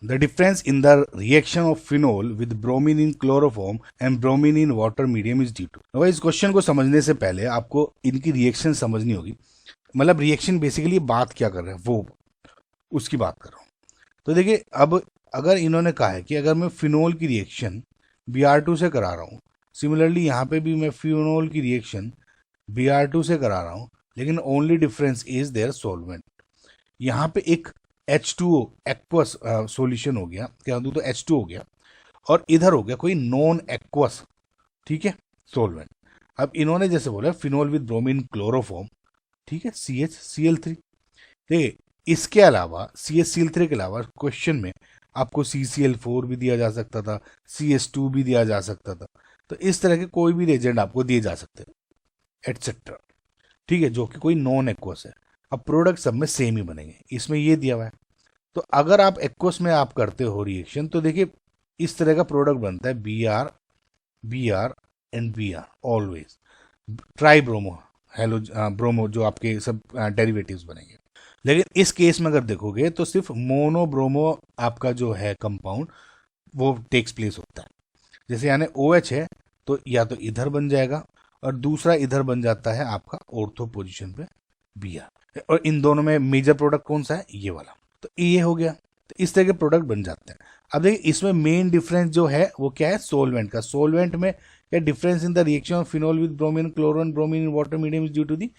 The difference in the reaction of phenol with bromine in chloroform and bromine in water medium is due to. इस question को समझने से पहले आपको इनकी रिएक्शन समझनी होगी। मतलब रिएक्शन बेसिकली बात क्या कर रहे हैं वो उसकी बात कर रहा हूँ। तो देखिए, अब अगर इन्होंने कहा है कि अगर मैं फिनोल की रिएक्शन Br2 से करा रहा हूँ, सिमिलरली यहाँ पे भी मैं फिनोल की रिएक्शन Br2 से करा रहा हूँ, लेकिन only difference is there solvent. यहाँ पे एक H2O एक्वस सॉल्यूशन हो गया, क्या दूँ तो H2 हो गया, और इधर हो गया कोई नॉन एक्वस, ठीक है, सॉल्वेंट। अब इन्होंने जैसे बोला फिनोल विद ब्रोमीन क्लोरोफॉर्म, ठीक है, CHCl3। देखिए, इसके अलावा CHCl3 के अलावा क्वेश्चन में आपको CCl4 भी दिया जा सकता था, CS2 भी दिया जा सकता था। तो इस तरह के कोई भी रिएजेंट आपको दिए जा सकते हैं एटसेट्रा, ठीक है, जो कि कोई नॉन एक्वस है। अब प्रोडक्ट सब में सेम ही बनेंगे, इसमें ये दिया हुआ है। तो अगर आप एक्वस में आप करते हो रिएक्शन, तो देखिए इस तरह का प्रोडक्ट बनता है Br and Br always try bromo hello bromo, जो आपके सब डेरिवेटिव्स बनेंगे। लेकिन इस केस में अगर देखोगे तो सिर्फ मोनो ब्रोमो आपका जो है कंपाउंड वो टेक्स प्लेस होता है। जैसे यानी OH है तो या तो इधर बन जाएगा और दूसरा इधर बन जाता है आपका ऑर्थो पोजीशन पे Br, और इन दोनों में मेजर प्रोडक्ट कौन सा है, ये वाला। तो ये हो गया। तो इस तरह के प्रोडक्ट बन जाते हैं। अब देखिए, इसमें मेन डिफरेंस जो है वो क्या है, सोलवेंट का। सोलवेंट में क्या difference in the reaction of phenol with bromine chlorine bromine in water medium is due to the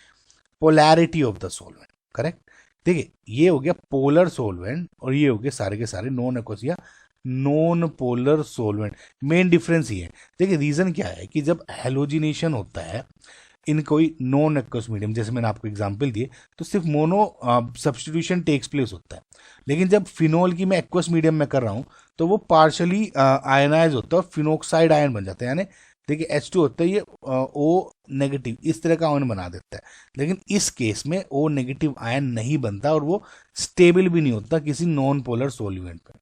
polarity of the solvent, correct. देखिए, ये हो गया पोलर सोलवेंट और ये हो गए सारे के सारे नॉन एक्वस या non polar solvent. Main difference ये है। देखिए, रीजन क्या है कि जब हेलोजिनेशन होता है इन कोई नॉन एक्वस मीडियम, जैसे मैंने आपको एग्जांपल दिए, तो सिर्फ मोनो सब्स्टिट्यूशन टेक्स प्लेस होता है। लेकिन जब फिनोल की मैं एक्वस मीडियम में कर रहा हूँ तो वो पार्शली आयनाइज होता है और फिनोक्साइड आयन बन जाता है। यानी देखिए, H2 होता है, ये O नेगेटिव इस तरह का आयन बना देता है। लेकिन इस केस में O नेगेटिव आयन नहीं बनता और वो स्टेबल भी नहीं होता किसी नॉन पोलर सॉल्वेंट पर,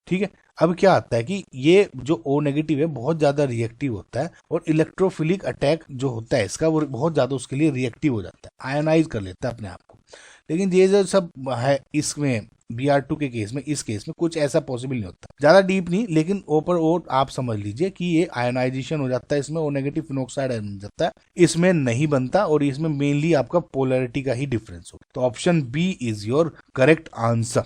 ठीक है। अब क्या आता है कि ये जो O नेगेटिव है बहुत ज़्यादा रिएक्टिव होता है और इलेक्ट्रोफिलिक अटैक जो होता है इसका वो बहुत ज़्यादा उसके लिए रिएक्टिव हो जाता है, आयनाइज कर लेता है अपने आप को। लेकिन ये जो सब है इसमें Br2 के केस में, इस केस में कुछ ऐसा पॉसिबल नहीं होता। ज़्यादा डीप नहीं, लेकिन ऊपर और आप समझ लीजिए कि ये आयनाइजेशन हो जाता है, इसमें O नेगेटिव फिनोक्साइड आयन बन जाता है, इसमें नहीं बनता, और इसमें मेनली आपका पोलैरिटी का ही डिफरेंस हो। तो option B is your correct answer.